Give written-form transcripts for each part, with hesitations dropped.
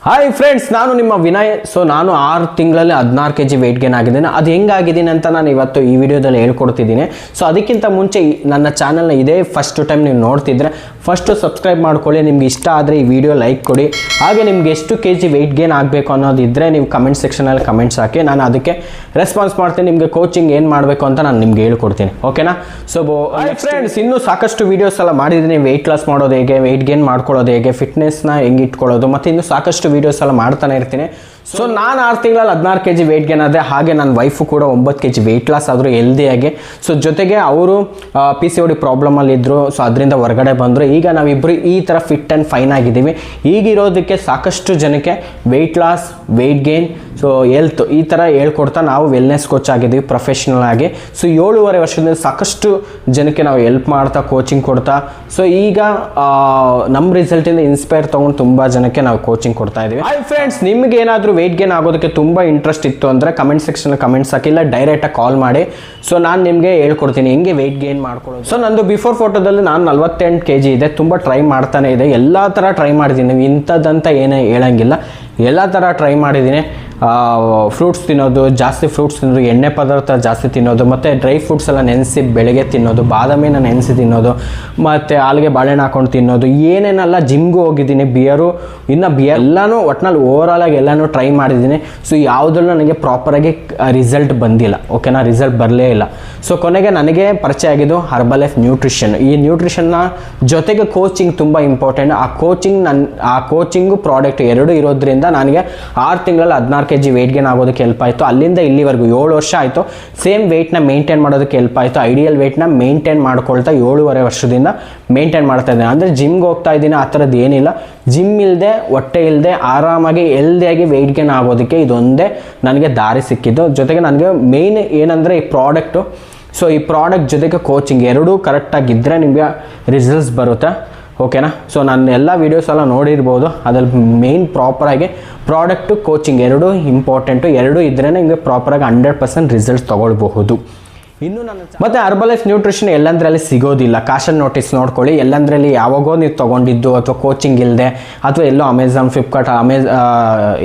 Hi friends, ನಾನು ನಿಮ್ಮ Vinay. So ನಾನು 6 ತಿಂಗಳಲ್ಲಿ 16 kg ವೆಯ್ಟ್ ಗೇನ್ ಆಗಿದ್ದೀನಿ. ಅದು ಹೆಂಗಾಗಿದ್ದೀನಿ ಅಂತ ನಾನು ಇವತ್ತು ಈ ವಿಡಿಯೋದಲ್ಲಿ ಹೇಳ್ಕೊಡ್ತಿದ್ದೀನಿ. ಸೊ ಅದಕ್ಕಿಂತ ಮುಂಚೆ ನನ್ನ ಚಾನಲ್ನ ಇದೇ ಫಸ್ಟ್ ಟೈಮ್ ನೀವು ನೋಡ್ತಿದ್ರೆ ಫಸ್ಟು ಸಬ್ಸ್ಕ್ರೈಬ್ ಮಾಡ್ಕೊಳ್ಳಿ. ನಿಮ್ಗೆ ಇಷ್ಟ ಆದರೆ ಈ ವಿಡಿಯೋ ಲೈಕ್ ಕೊಡಿ. ಹಾಗೆ ನಿಮ್ಗೆ ಎಷ್ಟು kg ವೆಯ್ಟ್ ಗೇನ್ ಆಗಬೇಕು ಅನ್ನೋದಿದ್ದರೆ ನೀವು ಕಮೆಂಟ್ ಸೆಕ್ಷನಲ್ಲಿ ಕಮೆಂಟ್ಸ್ ಹಾಕಿ, ನಾನು ಅದಕ್ಕೆ ರೆಸ್ಪಾನ್ಸ್ ಮಾಡ್ತೀನಿ. ನಿಮಗೆ ಕೋಚಿಂಗ್ ಏನು ಮಾಡಬೇಕು ಅಂತ ನಾನು ನಿಮ್ಗೆ ಹೇಳ್ಕೊಡ್ತೀನಿ, ಓಕೆನಾ? ಸೊ ಫ್ರೆಂಡ್ಸ್, ಇನ್ನೂ ಸಾಕಷ್ಟು ವೀಡಿಯೋಸ್ ಎಲ್ಲ ಮಾಡಿದ್ದೀನಿ. ವೆಯ್ಟ್ ಲಾಸ್ ಮಾಡೋದು ಹೇಗೆ, ವೆಯ್ಟ್ ಗೇನ್ ಮಾಡ್ಕೊಳ್ಳೋದು ಹೇಗೆ, ಫಿಟ್ನೆಸ್ನ ಹೆಂಗೆ ಇಟ್ಕೊಳ್ಳೋದು, ಮತ್ತು ಇನ್ನೂ ಸಾಕಷ್ಟು ವೀಡಿಯೋಸ್ ಎಲ್ಲ ಮಾಡ್ತಾನೆ ಇರ್ತೀನಿ. ಸೊ ನಾನು 6 ತಿಂಗಳಲ್ಲಿ 16 kg ವೆಯ್ಟ್ ಗೇನ್ ಆದರೆ, ಹಾಗೆ ನನ್ನ ವೈಫು ಕೂಡ 9 kg ವೆಯ್ಟ್ ಲಾಸ್ ಆದರೂ ಹೆಲ್ದಿಯಾಗಿ. ಸೊ ಜೊತೆಗೆ ಅವರು PCOD ಪ್ರಾಬ್ಲಮಲ್ಲಿ ಇದ್ದರು. ಸೊ ಅದರಿಂದ ಹೊರಗಡೆ ಬಂದರು. ಈಗ ನಾವಿಬ್ಬರು ಈ ಥರ ಫಿಟ್ ಆ್ಯಂಡ್ ಫೈನ್ ಆಗಿದ್ದೀವಿ. ಈಗಿರೋದಕ್ಕೆ ಸಾಕಷ್ಟು ಜನಕ್ಕೆ weight loss, weight gain, so health ಈ ಥರ ಹೇಳ್ಕೊಡ್ತಾ ನಾವು ವೆಲ್ನೆಸ್ ಕೋಚ್ ಆಗಿದ್ದೀವಿ ಪ್ರೊಫೆಷ್ನಲ್ ಆಗಿ. ಸೊ 7.5 ವರ್ಷದಿಂದ ಸಾಕಷ್ಟು ಜನಕ್ಕೆ ನಾವು ಹೆಲ್ಪ್ ಮಾಡ್ತಾ ಕೋಚಿಂಗ್ ಕೊಡ್ತಾ, ಸೊ ಈಗ ನಮ್ಮ ರಿಸಲ್ಟಿಂದ ಇನ್ಸ್ಪೈರ್ ತೊಗೊಂಡು ತುಂಬ ಜನಕ್ಕೆ ನಾವು ಕೋಚಿಂಗ್ ಕೊಡ್ತಾ ಇದ್ದೀವಿ. ಹಾಯ್ ಫ್ರೆಂಡ್ಸ್, ನಿಮ್ಗೆ ಏನಾದರೂ ವೆಯ್ಟ್ ಗೇನ್ ಆಗೋದಕ್ಕೆ ತುಂಬ ಇಂಟ್ರೆಸ್ಟ್ ಇತ್ತು ಅಂದರೆ ಕಮೆಂಟ್ ಸೆಕ್ಷನ್ ಕಮೆಂಟ್ಸ್ ಹಾಕಿಲ್ಲ, ಡೈರೆಕ್ಟಾಗಿ ಕಾಲ್ ಮಾಡಿ. ಸೊ ನಾನು ನಿಮಗೆ ಹೇಳ್ಕೊಡ್ತೀನಿ ಹೆಂಗೆ ವೆಯ್ಟ್ ಗೇನ್ ಮಾಡ್ಕೊಳ್ಳೋದು. ಸೊ ನಂದು ಬಿಫೋರ್ ಫೋಟೋದಲ್ಲಿ ನಾನು 48 kg ಇದೆ. ತುಂಬ ಟ್ರೈ ಮಾಡ್ತಾನೆ ಇದೆ. ಎಲ್ಲ ಥರ ಟ್ರೈ ಮಾಡಿದ್ದೀನಿ. ಇಂಥದ್ದಂತ ಏನೇ ಹೇಳಂಗಿಲ್ಲ, ಎಲ್ಲ ಥರ ಟ್ರೈ ಮಾಡಿದ್ದೀನಿ. ಫ್ರೂಟ್ಸ್ ತಿನ್ನೋದು, ಜಾಸ್ತಿ ಫ್ರೂಟ್ಸ್ ತಿನ್ನೋದು, ಎಣ್ಣೆ ಪದಾರ್ಥ ಜಾಸ್ತಿ ತಿನ್ನೋದು, ಮತ್ತು ಡ್ರೈ ಫ್ರೂಟ್ಸ್ ಎಲ್ಲ ನೆನೆಸಿ ಬೆಳಗ್ಗೆ ತಿನ್ನೋದು, ಬಾದಾಮಿನ ನೆನೆಸಿ ತಿನ್ನೋದು, ಮತ್ತು ಹಾಲಿಗೆ ಬಾಳೆಹಣ್ಣು ಹಾಕೊಂಡು ತಿನ್ನೋದು, ಏನೇನೆಲ್ಲ ಜಿಮ್ಗೂ ಹೋಗಿದ್ದೀನಿ. ಬಿಯರು ಎಲ್ಲನೂ ಒಟ್ಟಿನಲ್ಲಿ ಓವರಾಲಾಗಿ ಎಲ್ಲನೂ ಟ್ರೈ ಮಾಡಿದ್ದೀನಿ. ಸೊ ಯಾವುದಲ್ಲೂ ನನಗೆ ಪ್ರಾಪರಾಗಿ ರಿಸಲ್ಟ್ ಬಂದಿಲ್ಲ, ಓಕೆನಾ? ರಿಸಲ್ಟ್ ಬರಲೇ ಇಲ್ಲ. ಸೊ ಕೊನೆಗೆ ನನಗೆ ಪರಿಚಯ ಆಗಿದ್ದು ಹರ್ಬಲ್ ಲೈಫ್ ನ್ಯೂಟ್ರಿಷನ್. ಈ ನ್ಯೂಟ್ರಿಷನ್ನ ಜೊತೆಗೆ ಕೋಚಿಂಗ್ ತುಂಬ ಇಂಪಾರ್ಟೆಂಟ್. ಆ ಕೋಚಿಂಗು ಪ್ರಾಡಕ್ಟ್ ಎರಡೂ ಇರೋದ್ರಿಂದ ನನಗೆ 6 ತಿಂಗಳಲ್ಲಿ 16 kg ವೆಯ್ಟ್ ಗೇನ್ ಆಗೋದಕ್ಕೆ ಹೆಲ್ಪ್ ಆಯಿತು. ಅಲ್ಲಿಂದ ಇಲ್ಲಿವರೆಗೂ 7 ವರ್ಷ ಆಯಿತು. ಸೇಮ್ ವೆಯ್ಟ್ನ ಮೇಂಟೈನ್ ಮಾಡೋದಕ್ಕೆ ಹೆಲ್ಪ್ ಆಯಿತು. ಐಡಿಯಲ್ ವೆಯ್ಟ್ನ ಮೇಂಟೈನ್ ಮಾಡ್ಕೊಳ್ತಾ 7.5 ವರ್ಷದಿಂದ ಮೇಂಟೈನ್ ಮಾಡ್ತಾ ಇದ್ದೀನಿ. ಅಂದರೆ ಜಿಮ್ಗೆ ಹೋಗ್ತಾ ಇದ್ದೀನಿ, ಆ ಥರದ್ದು ಏನಿಲ್ಲ. ಜಿಮ್ ಇಲ್ಲದೆ, ಹೊಟ್ಟೆ ಇಲ್ಲದೆ, ಆರಾಮಾಗಿ ಹೆಲ್ದಿಯಾಗಿ ವೆಯ್ಟ್ ಗೇನ್ ಆಗೋದಕ್ಕೆ ಇದೊಂದೇ ನನಗೆ ದಾರಿ ಸಿಕ್ಕಿದ್ದು. ಜೊತೆಗೆ ನನಗೆ ಮೇಯ್ನ್ ಏನಂದರೆ ಈ ಪ್ರಾಡಕ್ಟು. ಸೊ ಈ ಪ್ರಾಡಕ್ಟ್ ಜೊತೆಗೆ ಕೋಚಿಂಗ್ ಎರಡೂ ಕರೆಕ್ಟಾಗಿದ್ದರೆ ನಿಮಗೆ ರಿಸಲ್ಟ್ಸ್ ಬರುತ್ತೆ, ಓಕೆನಾ? ಸೊ ನಾನು ಎಲ್ಲ ವೀಡಿಯೋಸ್ ಎಲ್ಲ ನೋಡಿರ್ಬೋದು. ಅದ್ರಲ್ಲಿ ಮೇಯ್ನ್ ಪ್ರಾಪರಾಗಿ ಪ್ರಾಡಕ್ಟು, ಕೋಚಿಂಗ್ ಎರಡೂ ಇಂಪಾರ್ಟೆಂಟು. ಎರಡೂ ಇದ್ರೇ ನಿಮಗೆ ಪ್ರಾಪರಾಗಿ 100% ರಿಸಲ್ಟ್ಸ್ ತೊಗೊಳ್ಬಹುದು. ಇನ್ನು ಮತ್ತು ಹರ್ಬಲ್ ಲೈಫ್ ನ್ಯೂಟ್ರಿಷನ್ ಎಲ್ಲಂದ್ರಲ್ಲಿ ಸಿಗೋದಿಲ್ಲ. ಕಾಶನ್ ನೋಟಿಸ್ ನೋಡ್ಕೊಳ್ಳಿ. ಎಲ್ಲಂದ್ರಲ್ಲಿ ಯಾವಾಗೋ ನೀವು ತೊಗೊಂಡಿದ್ದು, ಅಥವಾ ಕೋಚಿಂಗ್ ಇಲ್ಲದೆ, ಅಥವಾ ಎಲ್ಲೋ ಅಮೆಝಾನ್, ಫ್ಲಿಪ್ಕಾರ್ಟ್,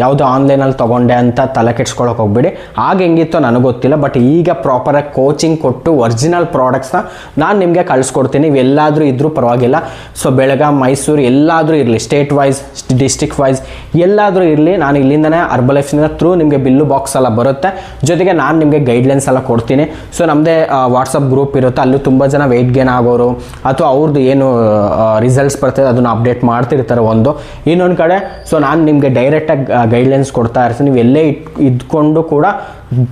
ಯಾವುದೋ ಆನ್ಲೈನಲ್ಲಿ ತೊಗೊಂಡೆ ಅಂತ ತಲೆ ಕೆಡ್ಸ್ಕೊಳಕ್ಕೆ ಹೋಗ್ಬೇಡಿ. ಆಗ ಹೆಂಗಿತ್ತೋ ನನಗೆ ಗೊತ್ತಿಲ್ಲ. ಬಟ್ ಈಗ ಪ್ರಾಪರಾಗಿ ಕೋಚಿಂಗ್ ಕೊಟ್ಟು ಒರಿಜಿನಲ್ ಪ್ರಾಡಕ್ಟ್ಸ್ನ ನಾನು ನಿಮಗೆ ಕಳಿಸ್ಕೊಡ್ತೀನಿ. ಇವೆಲ್ಲಾದರೂ ಇದ್ದರೂ ಪರವಾಗಿಲ್ಲ. ಸೊ ಬೆಳಗಾಂ, ಮೈಸೂರು ಎಲ್ಲಾದರೂ ಇರಲಿ, ಸ್ಟೇಟ್ ವೈಸ್, ಡಿಸ್ಟ್ರಿಕ್ಟ್ ವೈಸ್ ಎಲ್ಲಾದರೂ ಇರಲಿ, ನಾನು ಇಲ್ಲಿಂದನೇ ಹರ್ಬಲ್ ಲೈಫ್ನ ಥ್ರೂ ನಿಮಗೆ ಬಿಲ್ಲು ಬಾಕ್ಸ್ ಎಲ್ಲ ಬರುತ್ತೆ. ಜೊತೆಗೆ ನಾನು ನಿಮಗೆ ಗೈಡ್ಲೈನ್ಸ್ ಎಲ್ಲ ಕೊಡ್ತೀನಿ. ಸೊ ನಮ್ಮದೇ ವಾಟ್ಸಪ್ ಗ್ರೂಪ್ ಇರುತ್ತೆ. ಅಲ್ಲೂ ತುಂಬ ಜನ ವೆಯ್ಟ್ ಗೇನ್ ಆಗೋರು, ಅಥವಾ ಅವ್ರದ್ದು ಏನು ರಿಸಲ್ಟ್ಸ್ ಬರ್ತದೆ ಅದನ್ನು ಅಪ್ಡೇಟ್ ಮಾಡ್ತಿರ್ತಾರೆ ಇನ್ನೊಂದು ಕಡೆ. ಸೊ ನಾನು ನಿಮಗೆ ಡೈರೆಕ್ಟಾಗಿ ಗೈಡ್ಲೈನ್ಸ್ ಕೊಡ್ತಾ ಇರ್ತೀನಿ. ನೀವು ಎಲ್ಲೇ ಇದ್ಕೊಂಡು ಕೂಡ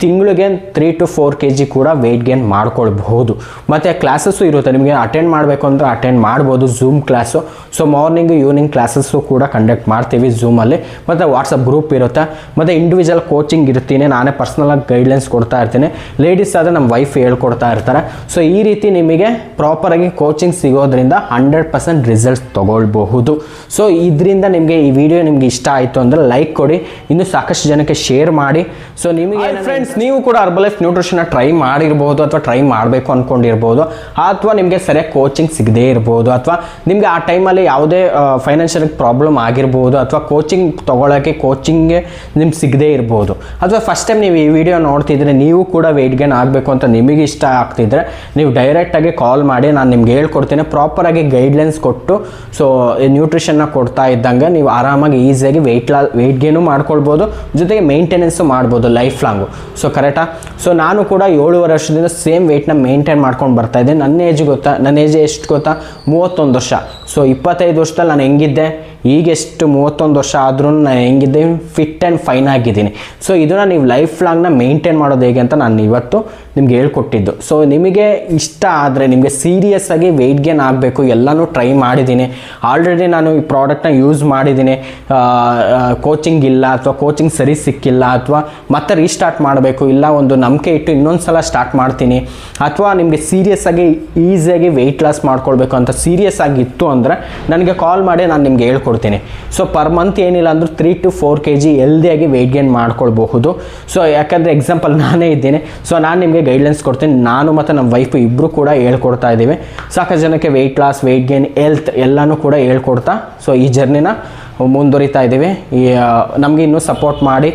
ತಿಂಗಳಿಗೆ 3 to 4 kg ಕೂಡ ವೆಯ್ಟ್ ಗೇನ್ ಮಾಡ್ಕೊಳ್ಬಹುದು. ಮತ್ತು ಕ್ಲಾಸಸ್ಸು ಇರುತ್ತೆ. ನಿಮಗೆ ಅಟೆಂಡ್ ಮಾಡಬೇಕು ಅಂದರೆ ಅಟೆಂಡ್ ಮಾಡ್ಬೋದು, zoom class. So morning evening classes ಕೂಡ ಕಂಡಕ್ಟ್ ಮಾಡ್ತೀವಿ ಝೂಮಲ್ಲಿ. ಮತ್ತು ವಾಟ್ಸಪ್ ಗ್ರೂಪ್ ಇರುತ್ತೆ. ಮತ್ತು ಇಂಡಿವಿಜುವಲ್ ಕೋಚಿಂಗ್ ಇರ್ತೀನಿ. ನಾನೇ ಪರ್ಸ್ನಲಾಗಿ ಗೈಡ್ಲೈನ್ಸ್ ಕೊಡ್ತಾ ಇರ್ತೀನಿ. ಲೇಡೀಸ್ ಆದರೆ ನಮ್ಮ ವೈಫ್ ಹೇಳ್ಕೊಡ್ತಾ ಇರ್ತಾರೆ. ಸೊ ಈ ರೀತಿ ನಿಮಗೆ ಪ್ರಾಪರಾಗಿ ಕೋಚಿಂಗ್ ಸಿಗೋದ್ರಿಂದ 100% ರಿಸಲ್ಟ್ಸ್ ತೊಗೊಳ್ಬಹುದು. ಸೊ ಇದರಿಂದ ನಿಮಗೆ ಈ ವಿಡಿಯೋ ನಿಮಗೆ ಇಷ್ಟ ಆಯಿತು ಅಂದರೆ ಲೈಕ್ ಕೊಡಿ, ಇನ್ನೂ ಸಾಕಷ್ಟು ಜನಕ್ಕೆ ಶೇರ್ ಮಾಡಿ. ಸೊ ನಿಮಗೆ ಫ್ರೆಂಡ್ಸ್, ನೀವು ಕೂಡ ಹರ್ಬಲ್ ಲೈಫ್ ನ್ಯೂಟ್ರಿಷನ್ ಟ್ರೈ ಮಾಡಿರ್ಬೋದು, ಅಥವಾ ಟ್ರೈ ಮಾಡಬೇಕು ಅಂದ್ಕೊಂಡಿರ್ಬೋದು, ಅಥವಾ ನಿಮಗೆ ಸರಿಯಾಗಿ ಕೋಚಿಂಗ್ ಸಿಗದೇ ಇರ್ಬೋದು, ಅಥವಾ ನಿಮಗೆ ಆ ಟೈಮಲ್ಲಿ ಯಾವುದೇ ಫೈನಾನ್ಷಿಯಲ್ ಪ್ರಾಬ್ಲಮ್ ಆಗಿರ್ಬೋದು, ಅಥವಾ ಕೋಚಿಂಗ್ ತೊಗೊಳಕ್ಕೆ ಕೋಚಿಂಗ್ಗೆ ನಿಮ್ಗೆ ಸಿಗದೇ ಇರ್ಬೋದು, ಅಥವಾ ಫಸ್ಟ್ ಟೈಮ್ ನೀವು ಈ ವಿಡಿಯೋ ನೋಡ್ತಿದ್ರೆ ನೀವು ಕೂಡ ವೆಯ್ಟ್ ಗೇನ್ ಆಗಬೇಕು ಅಂತ ನಿಮಗೆ ಇಷ್ಟ ಆಗ್ತಿದ್ರೆ ನೀವು ಡೈರೆಕ್ಟಾಗಿ ಕಾಲ್ ಮಾಡಿ, ನಾನು ನಿಮ್ಗೆ ಹೇಳ್ಕೊಡ್ತೀನಿ. ಪ್ರಾಪರಾಗಿ ಗೈಡ್ಲೈನ್ಸ್ ಕೊಟ್ಟು, ಸೊ ನ್ಯೂಟ್ರಿಷನ್ನ ಕೊಡ್ತಾ ಇದ್ದಂಗೆ ನೀವು ಆರಾಮಾಗಿ ಈಸಿಯಾಗಿ ವೆಯ್ಟ್ ಗೇನು ಮಾಡ್ಕೊಳ್ಬೋದು, ಜೊತೆಗೆ ಮೇಂಟೆನೆನ್ಸು ಮಾಡ್ಬೋದು ಲೈಫ್ ಲಾಂಗು. ಸೊ ಕರೆಕ್ಟಾ? ಸೊ ನಾನು ಕೂಡ 7.5 ವರ್ಷದಿಂದ ಸೇಮ್ ವೆಯ್ಟ್ನ ಮೇಂಟೈನ್ ಮಾಡ್ಕೊಂಡು ಬರ್ತಾ ಇದ್ದೆ. ನನ್ನ ಏಜ್ ಎಷ್ಟು ಗೊತ್ತಾ? 31 ವರ್ಷ. ಸೊ 25 ವರ್ಷದಲ್ಲಿ ನಾನು ಹೆಂಗಿದ್ದೆ, ಈಗೆಷ್ಟು 31 ವರ್ಷ ಆದ್ರೂ ನಾನು ಹೆಂಗಿದ್ದೆ, ಫಿಟ್ ಆ್ಯಂಡ್ ಫೈನ್ ಆಗಿದ್ದೀನಿ. ಸೊ ಇದನ್ನು ನೀವು ಲೈಫ್ ಲಾಂಗ್ನ ಮೇಂಟೈನ್ ಮಾಡೋದು ಹೇಗೆ ಅಂತ ನಾನು ಇವತ್ತು ನಿಮ್ಗೆ ಹೇಳ್ಕೊಟ್ಟಿದ್ದು. ಸೊ ನಿಮಗೆ ಇಷ್ಟ ಆದರೆ, ನಿಮಗೆ ಸೀರಿಯಸ್ ಆಗಿ ವೆಯ್ಟ್ ಗೇನ್ ಆಗಬೇಕು, ಎಲ್ಲನೂ ಟ್ರೈ ಮಾಡಿದ್ದೀನಿ. ಆಲ್ರೆಡಿ ನಾನು ಈ ಪ್ರಾಡಕ್ಟ್ನ ಯೂಸ್ ಮಾಡಿದ್ದೀನಿ. ಕೋಚಿಂಗ್ ಇಲ್ಲ, ಅಥವಾ ಕೋಚಿಂಗ್ ಸರಿ ಸಿಕ್ಕಿಲ್ಲ, ಅಥವಾ ಮತ್ತೆ ರೀಸ್ಟಾರ್ಟ್ ಮಾಡಬೇಕು, ಇಲ್ಲ ಒಂದು ನಂಬಿಕೆ ಇಟ್ಟು ಇನ್ನೊಂದು ಸಲ ಸ್ಟಾರ್ಟ್ ಮಾಡ್ತೀನಿ, ಅಥವಾ ನಿಮಗೆ ಸೀರಿಯಸ್ ಆಗಿ ಈಸಿಯಾಗಿ ವೆಯ್ಟ್ ಲಾಸ್ ಮಾಡ್ಕೊಳ್ಬೇಕು ಅಂತ ಸೀರಿಯಸ್ ಆಗಿತ್ತು ಅಂದರೆ ನನಗೆ ಕಾಲ್ ಮಾಡಿ, ನಾನು ನಿಮ್ಗೆ ಹೇಳ್ಕೊಡ್ತೀನಿ. ಸೊ ಪರ್ ಮಂತ್ ಏನಿಲ್ಲ ಅಂದರೂ 3 to 4 kg ಹೆಲ್ದಿಯಾಗಿ ವೆಯ್ಟ್ ಗೇನ್ ಮಾಡ್ಕೊಳ್ಬಹುದು. ಸೊ ಯಾಕಂದರೆ ಎಕ್ಸಾಂಪಲ್ ನಾನೇ ಇದ್ದೀನಿ. ಸೊ ನಾನು ನಿಮಗೆ ಗೈಡ್ಲೈನ್ಸ್ ಕೊಡ್ತೀನಿ. ನಾನು ಮತ್ತು ನಮ್ಮ ವೈಫು ಇಬ್ಬರು ಕೂಡ ಹೇಳ್ಕೊಡ್ತಾ ಇದ್ದೀವಿ. ಸಾಕಷ್ಟು ಜನಕ್ಕೆ weight loss, weight gain, health ಎಲ್ಲನೂ ಕೂಡ ಹೇಳ್ಕೊಡ್ತಾ ಸೊ ಈ ಜರ್ನಿನ ಮುಂದುವರಿತಾ ಇದ್ದೀವಿ. ನಮಗೆ ಇನ್ನೂ ಸಪೋರ್ಟ್ ಮಾಡಿ